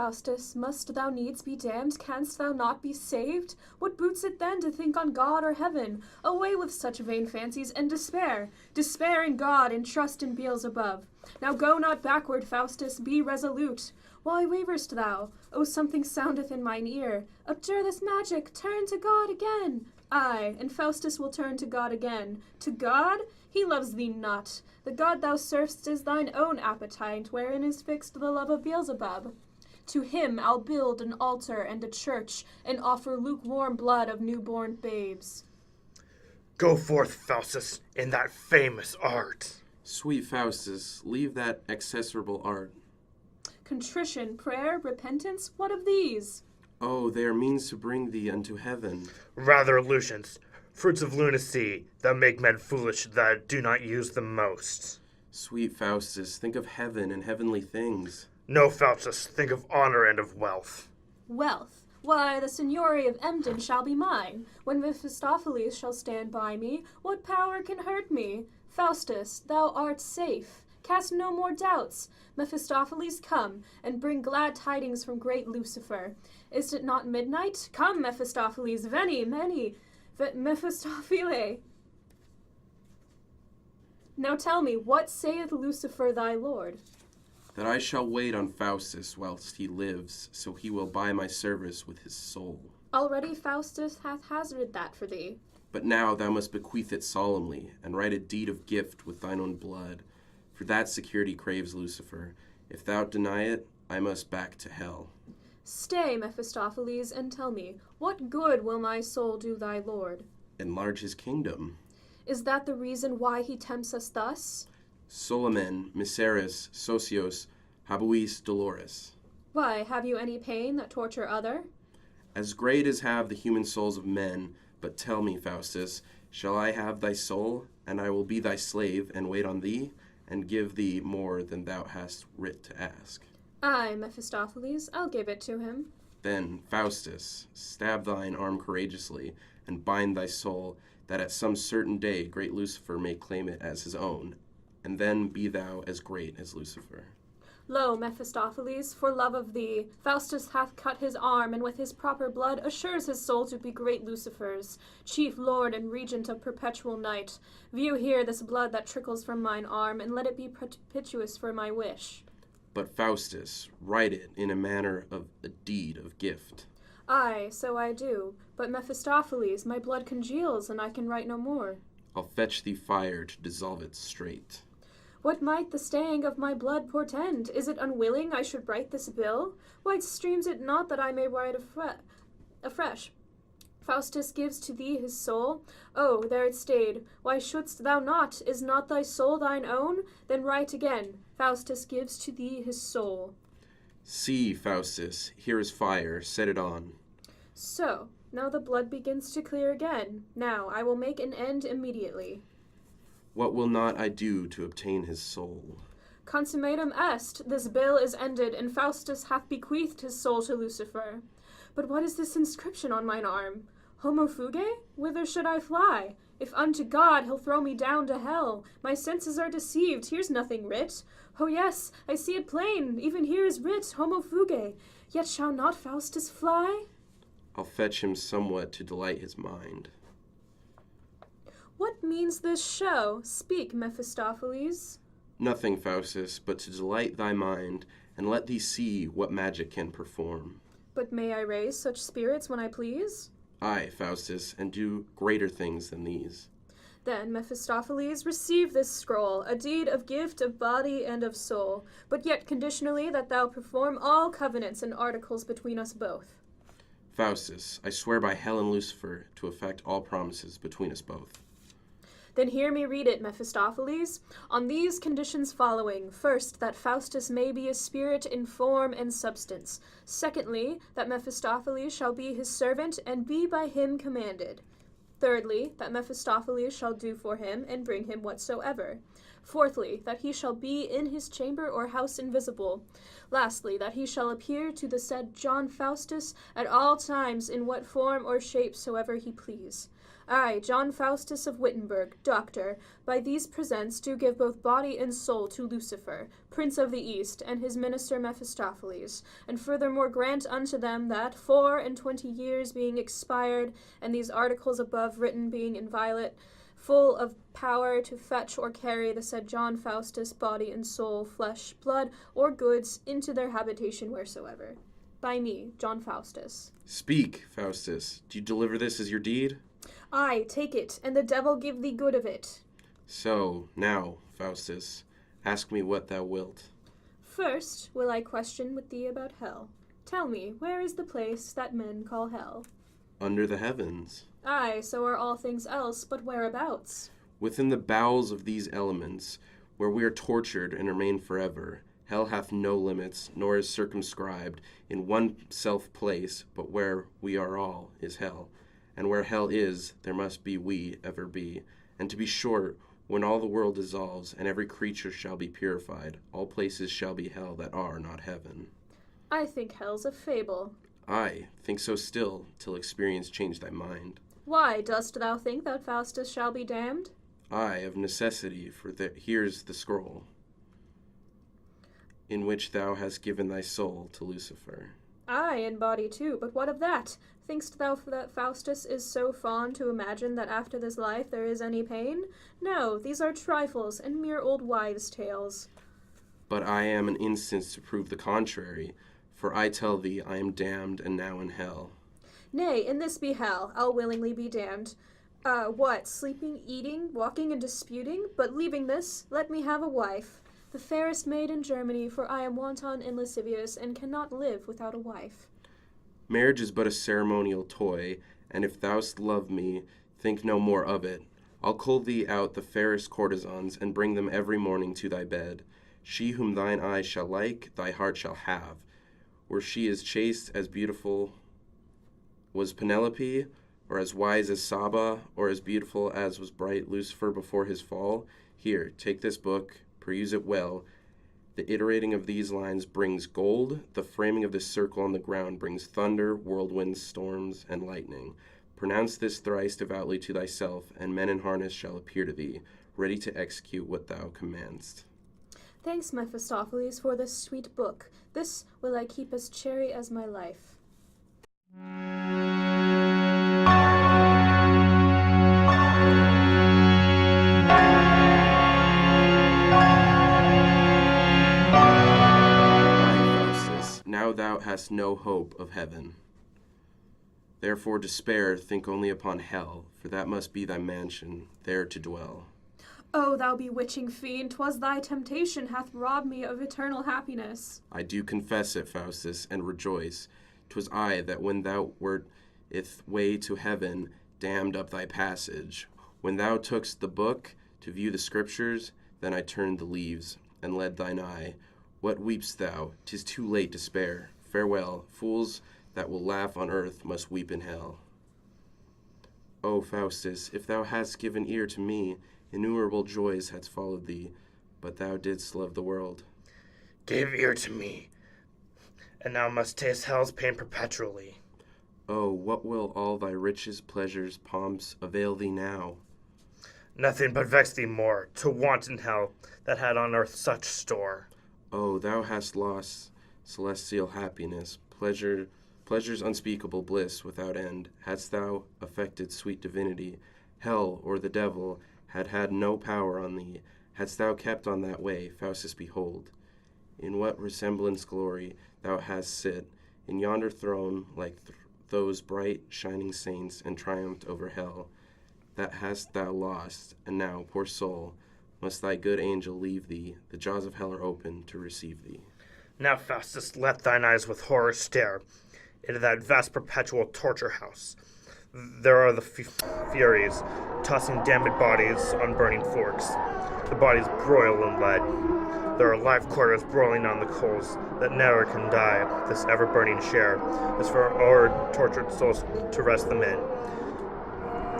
Faustus, must thou needs be damned? Canst thou not be saved? What boots it then to think on God or heaven? Away with such vain fancies and despair. Despair in God and trust in Beelzebub. Now go not backward, Faustus, be resolute. Why waverest thou? Oh, something soundeth in mine ear. Abjure this magic, turn to God again. Aye, and Faustus will turn to God again. To God? He loves thee not. The God thou servest is thine own appetite, wherein is fixed the love of Beelzebub. To him I'll build an altar and a church, and offer lukewarm blood of newborn babes. Go forth, Faustus, in that famous art. Sweet Faustus, leave that accessorable art. Contrition, prayer, repentance, what of these? Oh, they are means to bring thee unto heaven. Rather illusions, fruits of lunacy, that make men foolish that do not use them most. Sweet Faustus, think of heaven and heavenly things. No, Faustus, think of honor and of wealth. Wealth? Why, the seigniory of Emden shall be mine. When Mephistopheles shall stand by me, what power can hurt me? Faustus, thou art safe. Cast no more doubts. Mephistopheles, come, and bring glad tidings from great Lucifer. Is it not midnight? Come, Mephistopheles, veni, Mephistophele. Now tell me, what saith Lucifer thy lord? That I shall wait on Faustus whilst he lives, so he will buy my service with his soul. Already Faustus hath hazarded that for thee. But now thou must bequeath it solemnly, and write a deed of gift with thine own blood. For that security craves Lucifer. If thou deny it, I must back to hell. Stay, Mephistopheles, and tell me, what good will my soul do thy lord? Enlarge his kingdom. Is that the reason why he tempts us thus? Solamen, miseris, socios, habuis dolores. Why, have you any pain that torture other? As great as have the human souls of men, but tell me, Faustus, shall I have thy soul, and I will be thy slave, and wait on thee, and give thee more than thou hast writ to ask? Aye, Mephistopheles, I'll give it to him. Then, Faustus, stab thine arm courageously, and bind thy soul, that at some certain day great Lucifer may claim it as his own, and then be thou as great as Lucifer. Lo, Mephistopheles, for love of thee, Faustus hath cut his arm, and with his proper blood assures his soul to be great Lucifer's, chief lord and regent of perpetual night. View here this blood that trickles from mine arm, and let it be propitious for my wish. But Faustus, write it in a manner of a deed of gift. Aye, so I do. But Mephistopheles, my blood congeals, and I can write no more. I'll fetch thee fire to dissolve it straight. What might the staying of my blood portend? Is it unwilling I should write this bill? Why streams it not that I may write afresh? Faustus gives to thee his soul. Oh, there it stayed. Why shouldst thou not? Is not thy soul thine own? Then write again. Faustus gives to thee his soul. See, Faustus, here is fire. Set it on. So, now the blood begins to clear again. Now, I will make an end immediately. What will not I do to obtain his soul? Consummatum est, this bill is ended, and Faustus hath bequeathed his soul to Lucifer. But what is this inscription on mine arm? Homo fugae? Whither should I fly? If unto God he'll throw me down to hell, my senses are deceived, here's nothing writ. Oh yes, I see it plain, even here is writ, Homo fugae. Yet shall not Faustus fly? I'll fetch him somewhat to delight his mind. What means this show? Speak, Mephistopheles. Nothing, Faustus, but to delight thy mind, and let thee see what magic can perform. But may I raise such spirits when I please? Aye, Faustus, and do greater things than these. Then, Mephistopheles, receive this scroll, a deed of gift of body and of soul, but yet conditionally that thou perform all covenants and articles between us both. Faustus, I swear by hell and Lucifer to effect all promises between us both. Then hear me read it, Mephistopheles. On these conditions following: first, that Faustus may be a spirit in form and substance. Secondly, that Mephistopheles shall be his servant and be by him commanded. Thirdly, that Mephistopheles shall do for him and bring him whatsoever. Fourthly, that he shall be in his chamber or house invisible. Lastly, that he shall appear to the said John Faustus at all times in what form or shape soever he please. I, John Faustus of Wittenberg, doctor, by these presents do give both body and soul to Lucifer, prince of the East, and his minister Mephistopheles, and furthermore grant unto them that 24 years being expired, and these articles above written being inviolate, full of power to fetch or carry the said John Faustus, body and soul, flesh, blood, or goods, into their habitation wheresoever. By me, John Faustus. Speak, Faustus. Do you deliver this as your deed? Aye, take it, and the devil give thee good of it. So, now, Faustus, ask me what thou wilt. First will I question with thee about hell. Tell me, where is the place that men call hell? Under the heavens. Aye, so are all things else, but whereabouts? Within the bowels of these elements, where we are tortured and remain forever. Hell hath no limits, nor is circumscribed in one self-place, but where we are all is hell. And where hell is, there must be we ever be. And to be short, when all the world dissolves, and every creature shall be purified, all places shall be hell that are not heaven. I think hell's a fable. Aye, think so still, till experience change thy mind. Why, dost thou think that Faustus shall be damned? Aye, of necessity, for here's the scroll, in which thou hast given thy soul to Lucifer. Aye, and body too, but what of that? Think'st thou that Faustus is so fond to imagine that after this life there is any pain? No, these are trifles and mere old wives' tales. But I am an instance to prove the contrary, for I tell thee I am damned and now in hell. Nay, in this be hell, I'll willingly be damned. What, sleeping, eating, walking, and disputing? But leaving this, let me have a wife, the fairest maid in Germany, for I am wanton and lascivious, and cannot live without a wife. Marriage is but a ceremonial toy, and if thou'st love me, think no more of it. I'll cull thee out the fairest courtesans, and bring them every morning to thy bed. She whom thine eyes shall like, thy heart shall have. Were she as chaste, as beautiful was Penelope, or as wise as Saba, or as beautiful as was bright Lucifer before his fall, here, take this book, peruse it well. The iterating of these lines brings gold, the framing of this circle on the ground brings thunder, whirlwinds, storms, and lightning. Pronounce this thrice devoutly to thyself, and men in harness shall appear to thee, ready to execute what thou commandest. Thanks, Mephistopheles, for this sweet book. This will I keep as cherry as my life. Now thou hast no hope of heaven. Therefore despair, think only upon hell, for that must be thy mansion, there to dwell. O thou bewitching fiend, 'twas thy temptation hath robbed me of eternal happiness. I do confess it, Faustus, and rejoice. 'Twas I that when thou wert ith way to heaven, dammed up thy passage. When thou tookst the book to view the scriptures, then I turned the leaves, and led thine eye. What weepst thou? 'Tis too late to spare. Farewell. Fools that will laugh on earth must weep in hell. O Faustus, if thou hadst given ear to me, innumerable joys hadst followed thee, but thou didst love the world. Give ear to me, and thou must taste hell's pain perpetually. Oh, what will all thy riches, pleasures, pomps avail thee now? Nothing but vex thee more, to want in hell that had on earth such store. Oh, thou hast lost celestial happiness, pleasures unspeakable, bliss without end. Hadst thou affected sweet divinity, hell or the devil had had no power on thee. Hadst thou kept on that way, Faustus, behold, in what resemblance glory thou hast sit, in yonder throne, like those bright shining saints, and triumphed over hell. That hast thou lost, and now, poor soul, must thy good angel leave thee, the jaws of hell are open to receive thee. Now, Faustus, let thine eyes with horror stare into that vast perpetual torture house. There are the Furies, tossing damned bodies on burning forks. The bodies broil in lead. There are live quarters broiling on the coals that never can die. This ever-burning share is for our tortured souls to rest them in.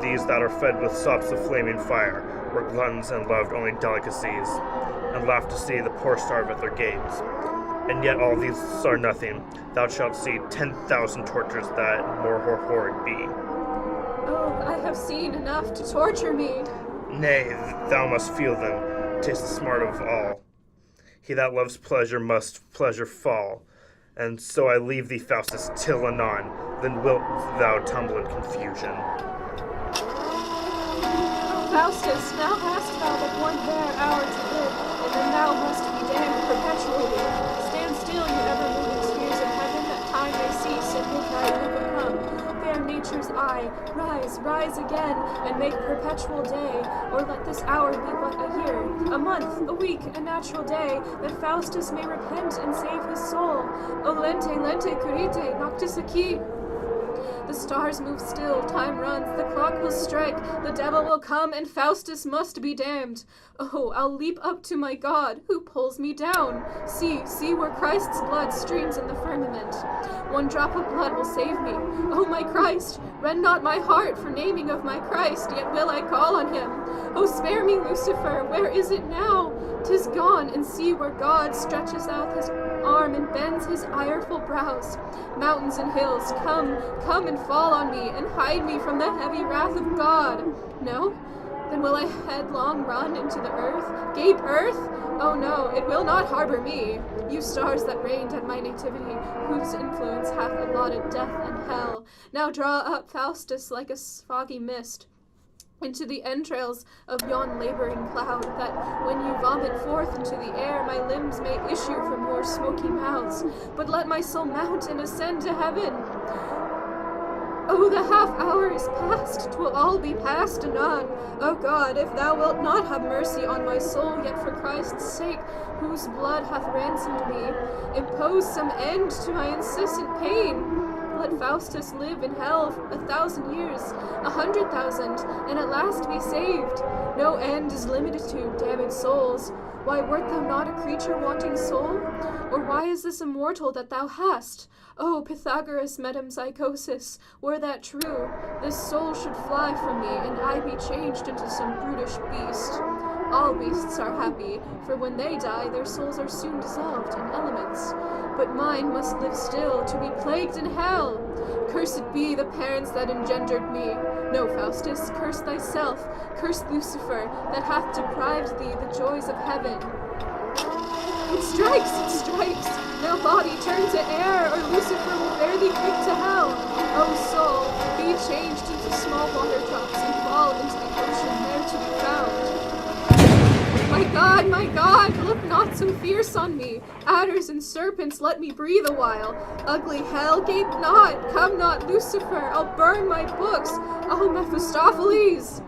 these that are fed with sops of flaming fire, were gluttons and loved only delicacies, and laughed to see the poor starve at their gates. And yet all these are nothing. Thou shalt see 10,000 tortures that more horrid be. Oh, I have seen enough to torture me. Nay, thou must feel them, taste the smart of all. He that loves pleasure must pleasure fall. And so I leave thee, Faustus, till anon, then wilt thou tumble in confusion. Faustus, now hast thou but one bare hour to live, and then thou must be damned perpetually. Stand still, you ever-moving spheres of heaven, that time may cease and midnight overcome. Fair nature's eye, rise, rise again, and make perpetual day, or let this hour be but a year, a month, a week, a natural day, that Faustus may repent and save his soul. O lente, currite, noctis acqui. The stars move still, time runs, the clock will strike, the devil will come, and Faustus must be damned. Oh, I'll leap up to my God, who pulls me down. See where Christ's blood streams in the firmament. One drop of blood will save me. Oh, my Christ, rend not my heart for naming of my Christ, yet will I call on him. Oh, spare me, Lucifer, where is it now? 'Tis gone, and see where God stretches out his arm and bends his ireful brows. Mountains and hills, come and fall on me, and hide me from the heavy wrath of God. No? Then will I headlong run into the earth? Gape earth? Oh no, it will not harbor me. You stars that reigned at my nativity, whose influence hath allotted death and hell, now draw up Faustus like a foggy mist into the entrails of yon laboring cloud, that when you vomit forth into the air, my limbs may issue from your smoky mouths. But let my soul mount and ascend to heaven. Oh, the half hour is past, 'twill all be past anon. O God, if thou wilt not have mercy on my soul, yet for Christ's sake, whose blood hath ransomed me, impose some end to my incessant pain. Let Faustus live in hell 1,000 years, 100,000, and at last be saved. No end is limited to, damned souls. Why wert thou not a creature wanting soul? Or why is this immortal that thou hast? O Pythagoras' metempsychosis, were that true, this soul should fly from me, and I be changed into some brutish beast. All beasts are happy, for when they die, their souls are soon dissolved in elements. But mine must live still, to be plagued in hell. Cursed be the parents that engendered me. No, Faustus, curse thyself, curse Lucifer, that hath deprived thee the joys of heaven. It strikes, it strikes! Now body, turn to air, or Lucifer will bear thee quick to hell. O soul, be changed into small water drops, and fall into the ocean there to be found. My God, look not so fierce on me. Adders and serpents, let me breathe a while. Ugly hell, gape not, come not, Lucifer, I'll burn my books. Oh, Mephistopheles!